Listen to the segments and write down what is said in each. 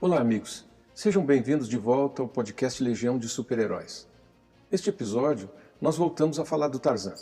Olá, amigos. Sejam bem-vindos de volta ao podcast Legião de Super-Heróis. Neste episódio, nós voltamos a falar do Tarzan.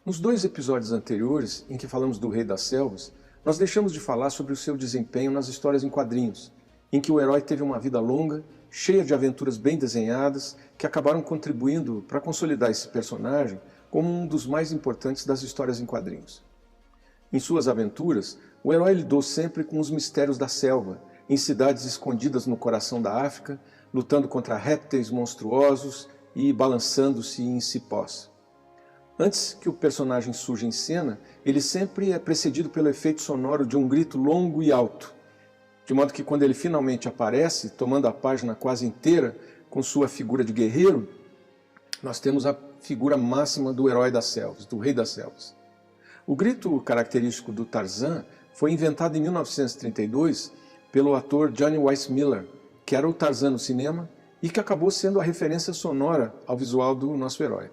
Nos 2 episódios anteriores, em que falamos do Rei das Selvas, nós deixamos de falar sobre o seu desempenho nas histórias em quadrinhos, em que o herói teve uma vida longa, cheia de aventuras bem desenhadas, que acabaram contribuindo para consolidar esse personagem como um dos mais importantes das histórias em quadrinhos. Em suas aventuras, o herói lidou sempre com os mistérios da selva, em cidades escondidas no coração da África, lutando contra répteis monstruosos e balançando-se em cipós. Antes que o personagem surja em cena, ele sempre é precedido pelo efeito sonoro de um grito longo e alto, de modo que quando ele finalmente aparece, tomando a página quase inteira com sua figura de guerreiro, nós temos a figura máxima do herói das selvas, do Rei das Selvas. O grito característico do Tarzan foi inventado em 1932 pelo ator Johnny Weissmuller, que era o Tarzan no cinema e que acabou sendo a referência sonora ao visual do nosso herói.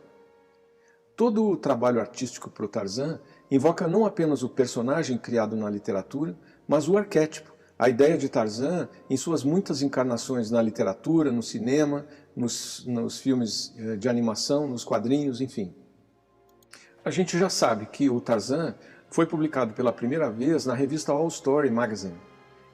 Todo o trabalho artístico para o Tarzan invoca não apenas o personagem criado na literatura, mas o arquétipo, a ideia de Tarzan em suas muitas encarnações na literatura, no cinema, nos filmes de animação, nos quadrinhos, enfim. A gente já sabe que o Tarzan foi publicado pela primeira vez na revista All Story Magazine,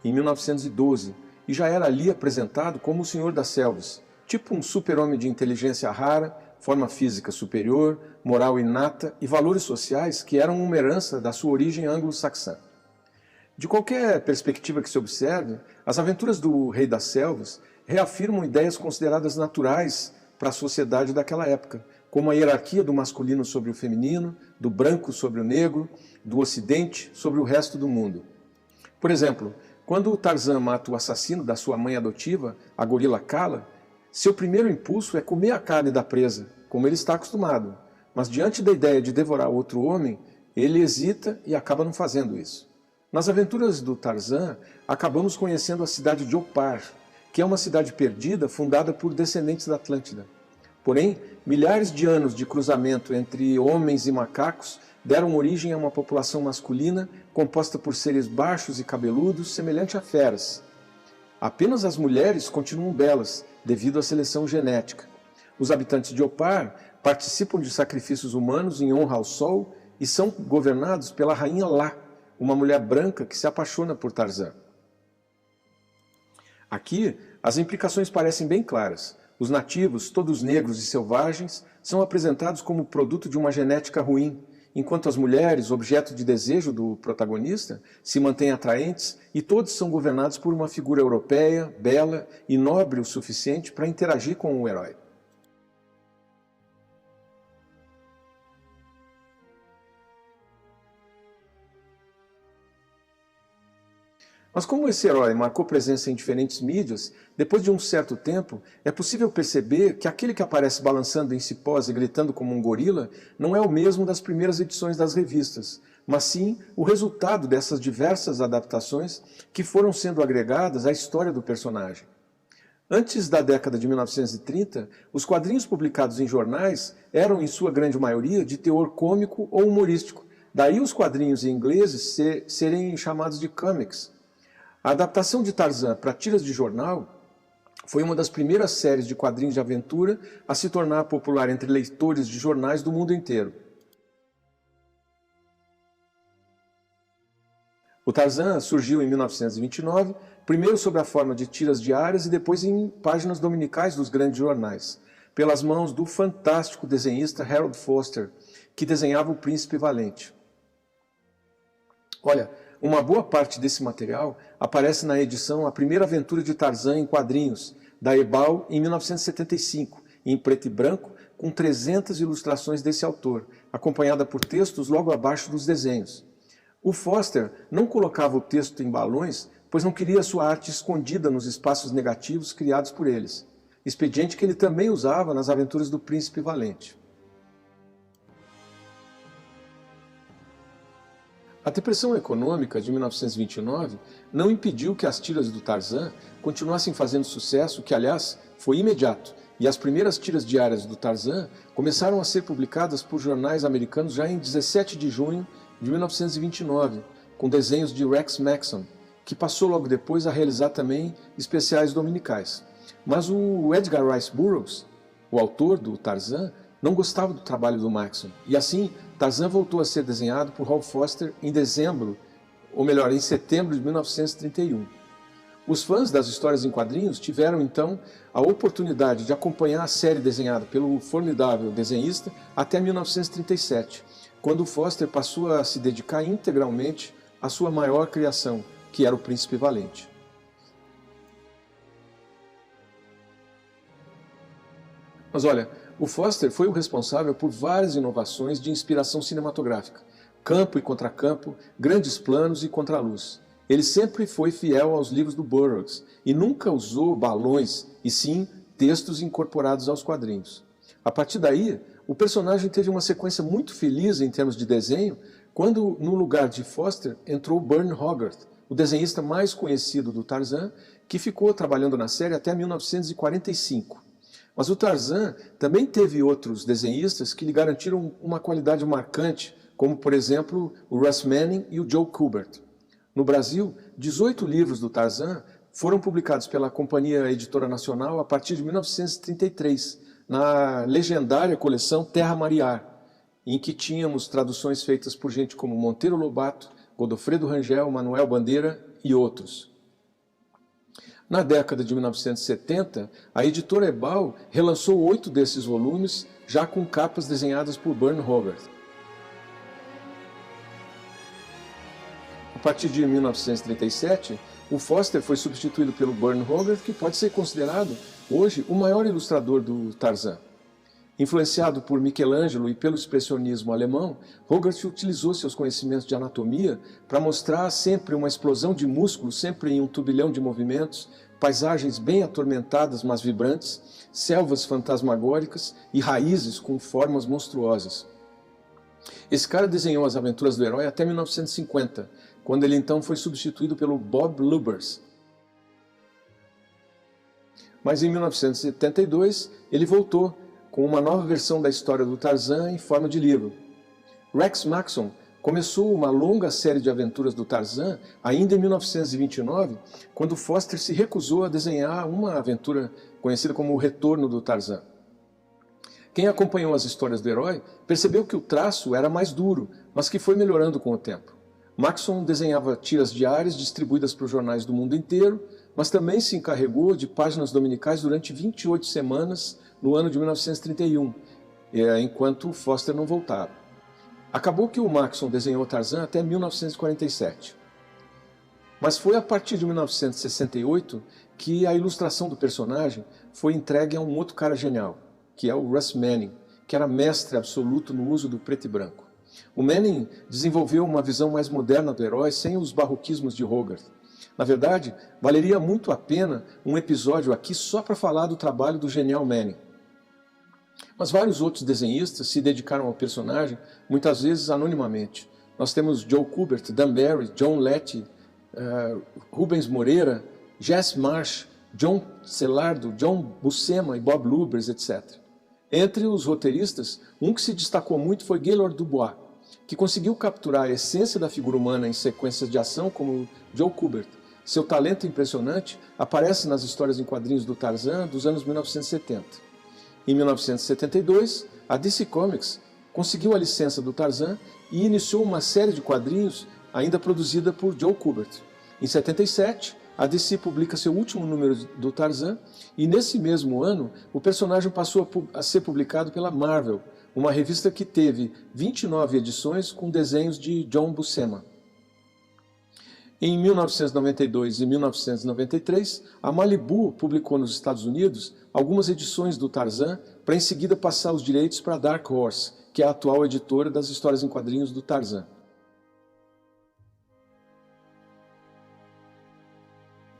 em 1912, e já era ali apresentado como o Senhor das Selvas, tipo um super-homem de inteligência rara, forma física superior, moral inata e valores sociais que eram uma herança da sua origem anglo-saxã. De qualquer perspectiva que se observe, as aventuras do Rei das Selvas reafirmam ideias consideradas naturais para a sociedade daquela época, como a hierarquia do masculino sobre o feminino, do branco sobre o negro, do ocidente sobre o resto do mundo. Por exemplo, quando o Tarzan mata o assassino da sua mãe adotiva, a gorila Kala, seu primeiro impulso é comer a carne da presa, como ele está acostumado. Mas diante da ideia de devorar outro homem, ele hesita e acaba não fazendo isso. Nas aventuras do Tarzan, acabamos conhecendo a cidade de Opar, que é uma cidade perdida fundada por descendentes da Atlântida. Porém, milhares de anos de cruzamento entre homens e macacos deram origem a uma população masculina composta por seres baixos e cabeludos, semelhante a feras. Apenas as mulheres continuam belas, devido à seleção genética. Os habitantes de Opar participam de sacrifícios humanos em honra ao sol e são governados pela rainha Lá, uma mulher branca que se apaixona por Tarzan. Aqui, as implicações parecem bem claras. Os nativos, todos negros e selvagens, são apresentados como produto de uma genética ruim, enquanto as mulheres, objeto de desejo do protagonista, se mantêm atraentes e todos são governados por uma figura europeia, bela e nobre o suficiente para interagir com o herói. Mas como esse herói marcou presença em diferentes mídias, depois de um certo tempo, é possível perceber que aquele que aparece balançando em cipós e gritando como um gorila não é o mesmo das primeiras edições das revistas, mas sim o resultado dessas diversas adaptações que foram sendo agregadas à história do personagem. Antes da década de 1930, os quadrinhos publicados em jornais eram, em sua grande maioria, de teor cômico ou humorístico. Daí os quadrinhos em inglês serem chamados de comics. A adaptação de Tarzan para tiras de jornal foi uma das primeiras séries de quadrinhos de aventura a se tornar popular entre leitores de jornais do mundo inteiro. O Tarzan surgiu em 1929, primeiro sob a forma de tiras diárias e depois em páginas dominicais dos grandes jornais, pelas mãos do fantástico desenhista Harold Foster, que desenhava o Príncipe Valente. Olha, uma boa parte desse material aparece na edição A Primeira Aventura de Tarzan em Quadrinhos, da Ebal, em 1975, em preto e branco, com 300 ilustrações desse autor, acompanhada por textos logo abaixo dos desenhos. O Foster não colocava o texto em balões, pois não queria sua arte escondida nos espaços negativos criados por eles, expediente que ele também usava nas aventuras do Príncipe Valente. A depressão econômica de 1929 não impediu que as tiras do Tarzan continuassem fazendo sucesso, que aliás foi imediato, e as primeiras tiras diárias do Tarzan começaram a ser publicadas por jornais americanos já em 17 de junho de 1929, com desenhos de Rex Maxon, que passou logo depois a realizar também especiais dominicais. Mas o Edgar Rice Burroughs, o autor do Tarzan, não gostava do trabalho do Maxon, e assim Tarzan voltou a ser desenhado por Hal Foster em setembro de 1931. Os fãs das histórias em quadrinhos tiveram então a oportunidade de acompanhar a série desenhada pelo formidável desenhista até 1937, quando Foster passou a se dedicar integralmente à sua maior criação, que era o Príncipe Valente. Mas olha, o Foster foi o responsável por várias inovações de inspiração cinematográfica, campo e contracampo, grandes planos e contraluz. Ele sempre foi fiel aos livros do Burroughs e nunca usou balões, e sim textos incorporados aos quadrinhos. A partir daí, o personagem teve uma sequência muito feliz em termos de desenho, quando no lugar de Foster entrou Burne Hogarth, o desenhista mais conhecido do Tarzan, que ficou trabalhando na série até 1945. Mas o Tarzan também teve outros desenhistas que lhe garantiram uma qualidade marcante, como por exemplo o Russ Manning e o Joe Kubert. No Brasil, 18 livros do Tarzan foram publicados pela Companhia Editora Nacional a partir de 1933, na legendária coleção Terra Mariar, em que tínhamos traduções feitas por gente como Monteiro Lobato, Godofredo Rangel, Manuel Bandeira e outros. Na década de 1970, a editora Ebal relançou 8 desses volumes, já com capas desenhadas por Burne Hogarth. A partir de 1937, o Foster foi substituído pelo Burne Hogarth, que pode ser considerado, hoje, o maior ilustrador do Tarzan. Influenciado por Michelangelo e pelo expressionismo alemão, Hogarth utilizou seus conhecimentos de anatomia para mostrar sempre uma explosão de músculos, sempre em um turbilhão de movimentos, paisagens bem atormentadas, mas vibrantes, selvas fantasmagóricas e raízes com formas monstruosas. Esse cara desenhou as aventuras do herói até 1950, quando ele então foi substituído pelo Bob Lubbers. Mas em 1972, ele voltou com uma nova versão da história do Tarzan em forma de livro. Rex Maxon começou uma longa série de aventuras do Tarzan ainda em 1929, quando Foster se recusou a desenhar uma aventura conhecida como O Retorno do Tarzan. Quem acompanhou as histórias do herói percebeu que o traço era mais duro, mas que foi melhorando com o tempo. Maxon desenhava tiras diárias distribuídas para os jornais do mundo inteiro, mas também se encarregou de páginas dominicais durante 28 semanas no ano de 1931, enquanto Foster não voltava. Acabou que o Maxon desenhou Tarzan até 1947. Mas foi a partir de 1968 que a ilustração do personagem foi entregue a um outro cara genial, que é o Russ Manning, que era mestre absoluto no uso do preto e branco. O Manning desenvolveu uma visão mais moderna do herói sem os barroquismos de Hogarth. Na verdade, valeria muito a pena um episódio aqui só para falar do trabalho do genial Manning. Mas vários outros desenhistas se dedicaram ao personagem, muitas vezes anonimamente. Nós temos Joe Kubert, Dan Barry, John Letty, Rubens Moreira, Jess Marsh, John Celardo, John Buscema e Bob Lubbers, etc. Entre os roteiristas, um que se destacou muito foi Gaylord Dubois, que conseguiu capturar a essência da figura humana em sequências de ação como Joe Kubert. Seu talento impressionante aparece nas histórias em quadrinhos do Tarzan dos anos 1970. Em 1972, a DC Comics conseguiu a licença do Tarzan e iniciou uma série de quadrinhos ainda produzida por Joe Kubert. Em 77, a DC publica seu último número do Tarzan e nesse mesmo ano o personagem passou a ser publicado pela Marvel, uma revista que teve 29 edições com desenhos de John Buscema. Em 1992 e 1993, a Malibu publicou nos Estados Unidos algumas edições do Tarzan para em seguida passar os direitos para a Dark Horse, que é a atual editora das histórias em quadrinhos do Tarzan.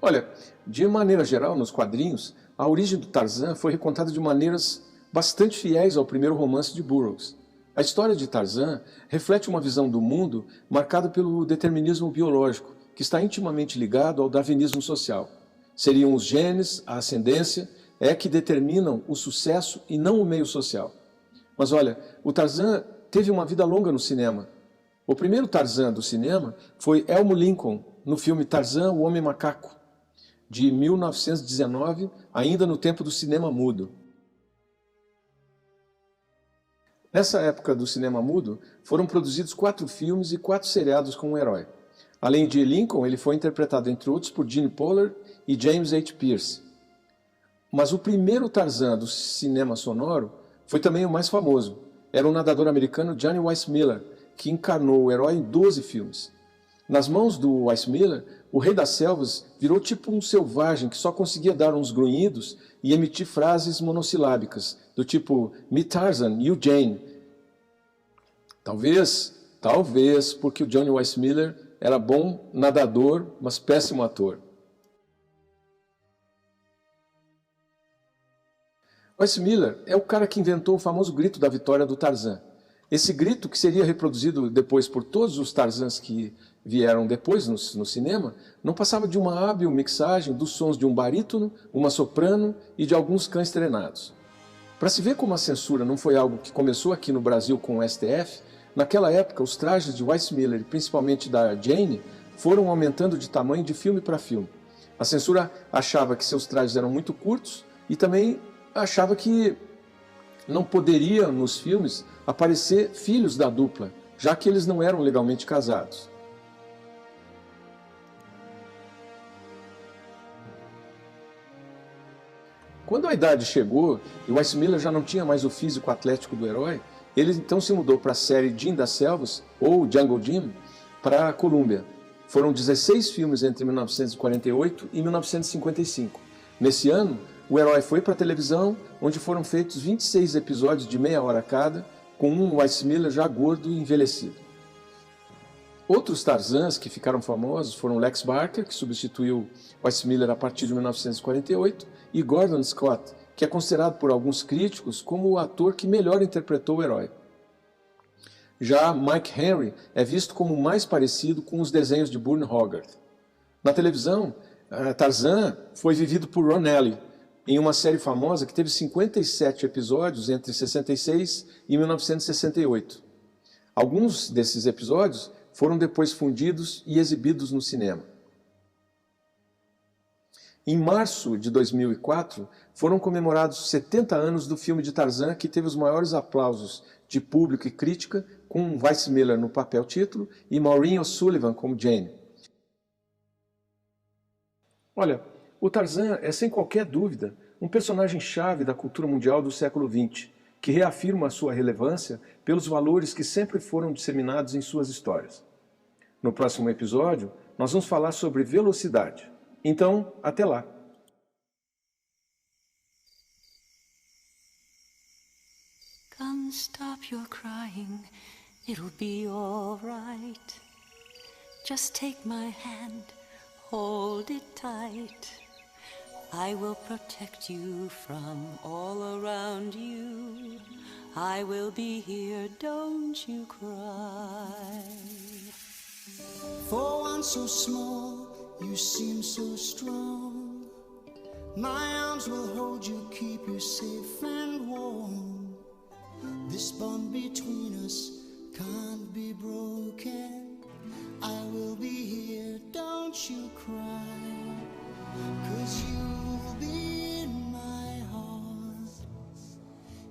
Olha, de maneira geral, nos quadrinhos, a origem do Tarzan foi recontada de maneiras bastante fiéis ao primeiro romance de Burroughs. A história de Tarzan reflete uma visão do mundo marcada pelo determinismo biológico, que está intimamente ligado ao darwinismo social. Seriam os genes, a ascendência, que determinam o sucesso e não o meio social. Mas olha, o Tarzan teve uma vida longa no cinema. O primeiro Tarzan do cinema foi Elmo Lincoln, no filme Tarzan, o Homem Macaco, de 1919, ainda no tempo do cinema mudo. Nessa época do cinema mudo, foram produzidos 4 filmes e 4 seriados com o herói. Além de Lincoln, ele foi interpretado, entre outros, por Gene Pollard e James H. Pierce. Mas o primeiro Tarzan do cinema sonoro foi também o mais famoso. Era o nadador americano Johnny Weissmuller, que encarnou o herói em 12 filmes. Nas mãos do Weissmuller, o Rei das Selvas virou tipo um selvagem que só conseguia dar uns grunhidos e emitir frases monossilábicas, do tipo "Me Tarzan, you Jane". Talvez porque o Johnny Weissmuller era bom nadador, mas péssimo ator. Weissmuller é o cara que inventou o famoso grito da vitória do Tarzan. Esse grito, que seria reproduzido depois por todos os Tarzans que vieram depois no cinema, não passava de uma hábil mixagem dos sons de um barítono, uma soprano e de alguns cães treinados. Para se ver como a censura não foi algo que começou aqui no Brasil com o STF, naquela época os trajes de Weissmuller e principalmente da Jane foram aumentando de tamanho de filme para filme. A censura achava que seus trajes eram muito curtos e também achava que não poderia nos filmes aparecer filhos da dupla, já que eles não eram legalmente casados. Quando a idade chegou e Weissmuller já não tinha mais o físico atlético do herói, ele então se mudou para a série Jim das Selvas, ou Jungle Jim, para a Columbia. Foram 16 filmes entre 1948 e 1955. Nesse ano, o herói foi para a televisão, onde foram feitos 26 episódios de meia hora cada, com um Weissmuller já gordo e envelhecido. Outros Tarzans que ficaram famosos foram Lex Barker, que substituiu Weissmuller a partir de 1948, e Gordon Scott, que é considerado por alguns críticos como o ator que melhor interpretou o herói. Já Mike Henry é visto como mais parecido com os desenhos de Burne Hogarth. Na televisão, Tarzan foi vivido por Ron Neely, em uma série famosa que teve 57 episódios entre 66 e 1968. Alguns desses episódios foram depois fundidos e exibidos no cinema. Em março de 2004, foram comemorados 70 anos do filme de Tarzan, que teve os maiores aplausos de público e crítica, com Weissmuller no papel título e Maureen O'Sullivan como Jane. Olha, o Tarzan é, sem qualquer dúvida, um personagem-chave da cultura mundial do século XX, que reafirma a sua relevância pelos valores que sempre foram disseminados em suas histórias. No próximo episódio, nós vamos falar sobre velocidade. Então, até lá! Come, stop your crying, it'll be all right. Just take my hand, hold it tight. I will protect you from all around you. I will be here, don't you cry. For one so small, you seem so strong. My arms will hold you, keep you safe and warm. This bond between us can't be broken. I will be here, don't you cry. 'Cause you'll be in my heart.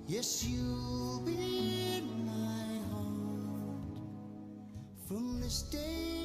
Yes, you'll be in my heart. From this day